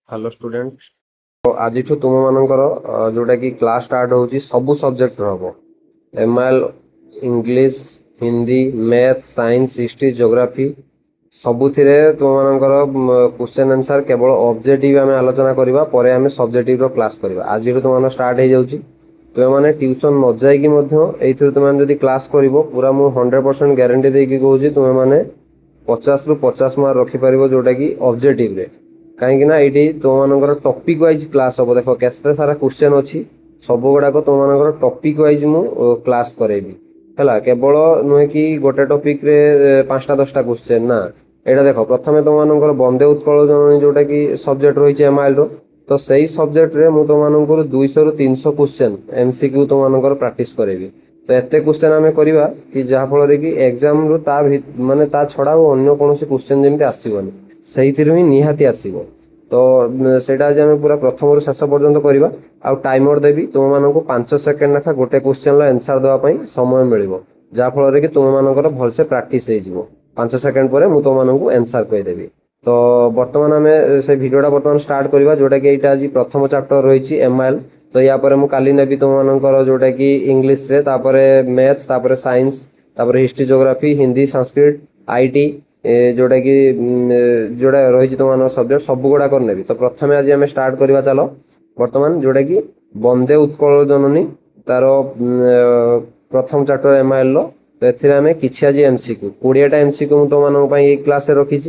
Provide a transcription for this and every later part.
Hello student. तो आज तुम मानकर जोटा कि क्लास स्टार्ट होची सबु सब्जेक्ट हम MIL English Hindi math science history geography सबुथिरे तुम मानकर क्वेश्चन आंसर केवल ऑब्जेक्टिव आम आलोचना करवा पर आम सब्जेक्टिव क्लास करवा आज तुम स्टार्ट हो जाऊँगी तुम मैंने ट्यूशन न जाइए तुम क्लास कर पूरा मुझे 100% ग्यारंटी देकी कहूँ तुम मैंने 50 रु 50 मार्क रखिपर जोटा कि ऑब्जेक्टिव कहीं ये तुम मान टपिक वाइज क्लास हम देख केते सारा क्वेश्चन अच्छी सब गुड़ाक तुम मान टपिक वाइज मु क्लास करेबी है केवल नुहे कि गोटे टपिक रे 5टा 10टा क्वेश्चन ना यहाँ देख प्रथम तुम मान बंदे उत्कल जननी जोटा कि सब्जेक्ट रही एमआईएल तो सही सब्जेक्ट रे मु तुम मान 200 रु 300 क्वेश्चन एमसीक्यू तुम मान प्रैक्टिस करेबी तो एत क्वेश्चन आम करवा कि जहाँफल कि एग्जाम रु माने ता छड़ा अन्य कौन क्वेश्चन जमी आसबनी से ही निहाती आसो तो सेटा आज आम पूरा प्रथम रु शेष पर्यंत करवा आउ टाइमर देवी तुम मानक 5 सेकेंड लेखा गोटे क्वेश्चन आंसर देवाई समय मिल जहाँफल कि तुम मानकर भलसे प्रैक्टिस हो 5 सेकेंड पर मुझे तुम मानक आंसर कहीदेवी तो बर्तमान आम से भिडियोटा बर्तमान स्टार्ट करवा जोटा कि यहाँ आज प्रथम चैप्टर रही एमआईएल तो या पर काली नेबी तुम मानकर जोटा कि इंग्लिश रे तापरे मैथ तापरे साइंस तापरे history geography Hindi Sanskrit IT जोटा कि जोड़ा रही तुम सब्जेक्ट सब गुड़ा कर तो प्रथम आज आम स्टार्ट करवा चलो बर्तमान जोटा कि बंदे उत्कल जननी तार प्रथम चैप्टर एमआईएल तो एम कि आज एमसीक्यू 20टा एमसीक्यू तुम मान क्लास रखी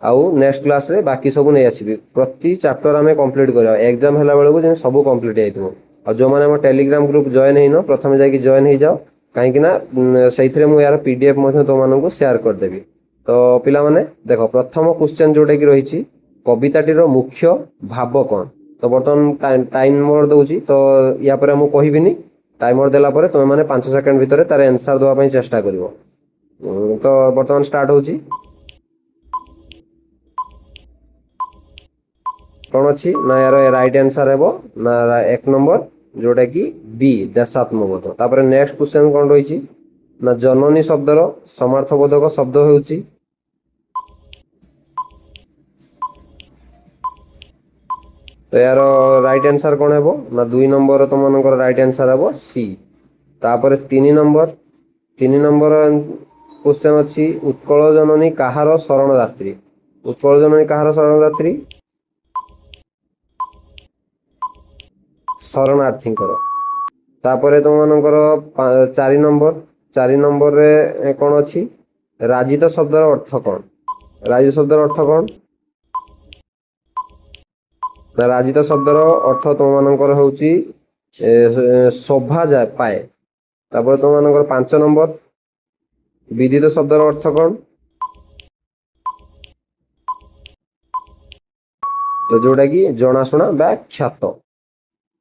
आउ नेक्स्ट क्लास रे बाकी सब नहीं आसबि प्रति चैप्टर आम कंप्लीट करवा एग्जाम है बेलू सब कंप्लीट हो जो मैंने टेलीग्राम ग्रुप जॉइन हो प्रथम जाकि जॉइन हो जाओ कहीं से यार पीडीएफ तुम शेयर करदेवी तो पिला माने देखो प्रथम क्वेश्चन जोटा कि रही कविताटीर मुख्य भाव कौन तो बर्तमान टाइमर दूसरी तो या पर मुझे कहबिनी टाइमर देला परे तुम मैंने 5 सेकेंड भितर तार आंसर देवाई चेष्टा कर तो बर्तमान स्टार्ट होची कौन अच्छी ना यार राइट आंसर है ना 1 नंबर जोटा कि बी देशात्मबोध तापर नेक्स्ट क्वेश्चन कौन रही ना जननी शब्दर समार्थबोधक शब्द होउची तो यार राइट आंसर कौन है ना 2 नंबर तुम मानकर राइट आंसर है सी तापर 3 नंबर क्वेश्चन अच्छी उत्कल जननी कहार शरणदात्री उत्कल जननी कहार शरणदात्री शरणार्थी तापर तुम मानकर 4 नंबर रे कौन अच्छी राजित शब्दर अर्थ कौन राजित शब्दर अर्थ कौन ना राजित शब्दर अर्थ तुम मानकर होची शोभा जाए पाए तापर तुम मानकर 5 नंबर विदित शब्दर अर्थ कौन तो जोटा कि जनाशुना बा ख्यात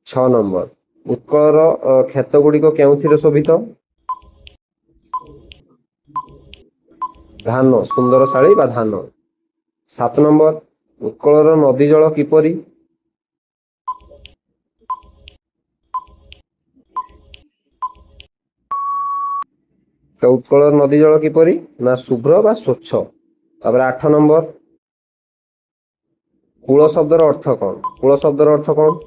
6 नंबर उत्कलर क्षेत गुड़िक के शोभित धान सुंदरशाली बा धान 7 नंबर उत्कलर नदी जल किपरि तो उत्कलर नदी जल किपरि ना शुभ्र बा स्वच्छ तापर 8 नंबर कूल शब्दर अर्थ कौन कूल शब्दर अर्थ कौन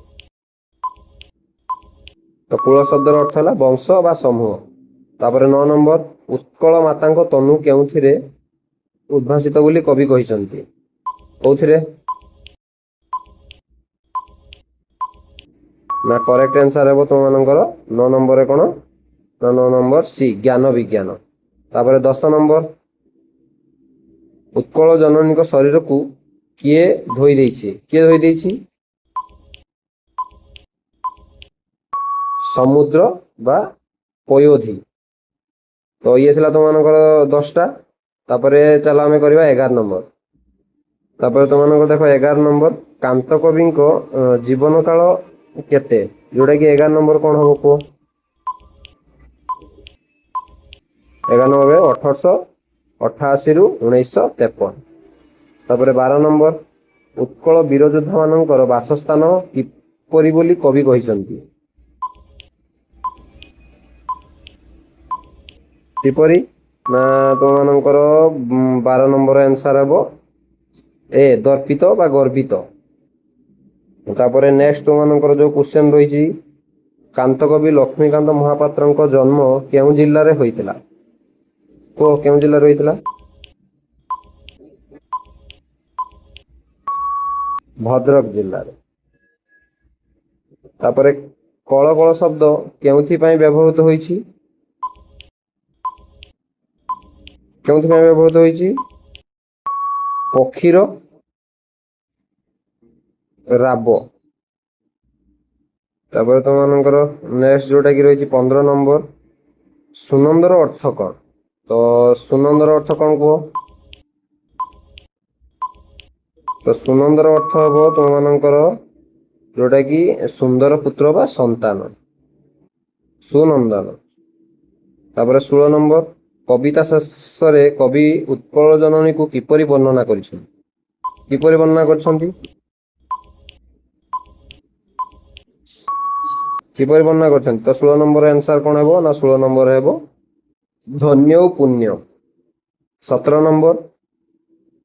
तो कूल शब्दर अर्थ है वंश बा समूह तापर 9 नंबर उत्कल माता तनु के उद्भासित बोली कवि कहिसंती कौथिरे ना करेक्ट आंसर है तुम मानकर 9 नंबर कौन ना 9 नंबर सी ज्ञान विज्ञान तापर 10 नंबर उत्कल जननी शरीर को किए धोई देछि समुद्र बा पयोधी तो ये थिला तुम मानकर 10टा तापर चलो आम करवा 11 नंबर तापर तुम मानकर देखो 11 नंबर कांत कवि जीवन काल केते जोटा कि 11 नंबर कौन हम कह 11 नंबर 1888 रु 1953 तापर 12 नंबर उत्कल वीरयोद्धा मानकर बासस्थान किपरि बोली कवि कहिसंती किपरि ना तुम मानकर 12 नंबर आंसर हे ए दर्पित बा गर्वित तापर नेक्स्ट तुम मानकर जो क्वेश्चन रही कांतकवि लक्ष्मीकांत महापात्र जन्म केउ जिले में होता को केउ जिले होता भद्रक जिले तापर कल कल शब्द केउथि पई व्यवहृत होईछि केउथि पई व्यवहृत होईछि पक्षीर राब तापर तुम मानकर नेक्स्ट जोटा कि रही 15 नंबर सुनंदर अर्थ कौन तो सुनंदर अर्थ कौन कह तो सुनंदर अर्थ हम तुम मानकर जोटा कि सुंदर पुत्र बा संतान सुनंदन तापर 16 नंबर कविता शेष कवि उत्कल जननी को किपरि वर्णना किपरि वर्णना किपरि वर्णना तो 16 नंबर आंसर कौन है ना 16 नंबर है धन्य और पुण्य 17 नंबर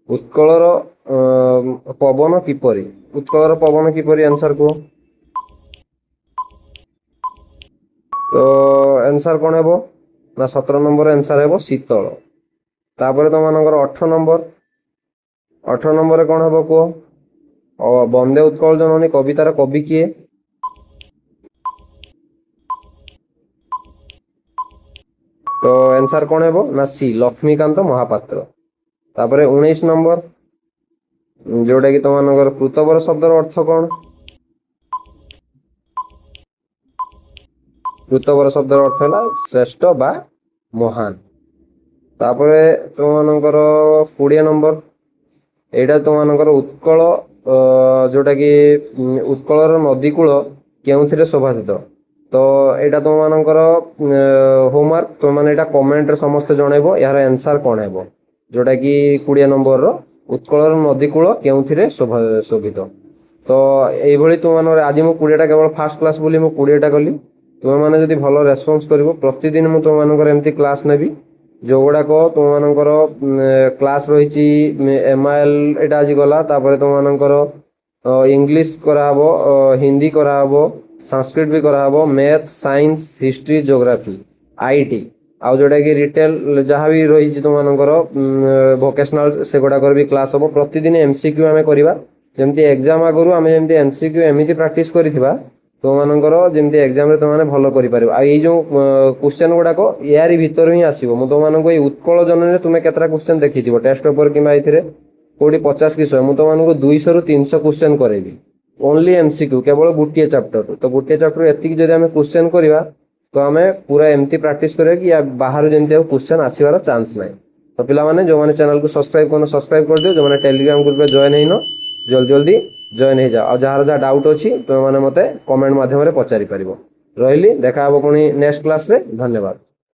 उत्कलर पवन किपरि उत्कलर पवन किपरि आंसर को तो आंसर कौन है ना 17 नंबर आंसर है शीतल तापर तुम मानकर 18 नंबर कौन है कह वंदे उत्कल जननी कवितार कवि किए तो आंसर कौन है ना सी लक्ष्मीकांत महापात्र तापर 19 नंबर जोटा कि तुम मानकर कृतवर शब्दर अर्थ कौन कृतवर शब्दर अर्थ है श्रेष्ठ बा महान तापर तुम मानकर 20 नंबर एटा तुम मानकर उत्कल जोटा कि उत्कलर नदीकूल केउथिरे शोभाषित तो एटा तुम मानकर होमवर्क तुम माने एटा कमेंट रे समस्त जणैबो यार आंसर कोन हेबो जोटा कि 20 नंबर रो उत्कलर नदीकूल केउथिरे शोभित तो एई भली तुम मानकर आज मु 20टा केवल फर्स्ट क्लास बोली मु 20टा कली तुम माने जदि भलो रेस्पॉन्स करिवो प्रतिदिन मु तुम मानकर एमती क्लास नेबी जो गुड़ाक तुम मानकर क्लास रही एमआईएल एटा आज गला तापर तुम मानकर इंग्लिश कराहबो हिंदी कराहबो संस्कृत भी कराहबो math science history geography IT आउ जोटा कि रिटेल जहाँ भी रही तुम मानकर वोकेशनल से गुड़ाक भी क्लास हम प्रतिदिन एमसीक्यू आम करवा जमती एग्जाम आगु आम जमी एमसीक्यू एमती प्राक्ट कर तुम मानकर जमी एग्जाम तुम मैंने भल कर जो क्वेश्चन गुड़ाक यारी भितर ही आसो मुझे तुम मानक उत्कल जननी तुम्हें केतटा क्वेश्चन देखी टेस्ट पेपर कि कौटी 50 कि 100 मुझे तुमको 200 ରୁ 300 क्वेश्चन करेबी ओनली एमसीक्यू केवल गोटे चैप्टर तो गोटे चैप्टर एति जदि आम क्वेश्चन करवा तो आम पूरा एमती प्राक्ट करा कि बाहर जमी क्वेश्चन आसबार चांस ना तो पिला जो मैंने चैनल को सब्सक्राइब कर दियो जो मैंने टेलीग्राम ग्रुप में जॉइन हो जल्दी जल्दी जॉइन हो जाओ जार जहाँ डाउट अच्छी तुम मैंने मत कमेंट मध्यम पचारि पार रही देखा पुणी नेक्स्ट क्लास रे धन्यवाद।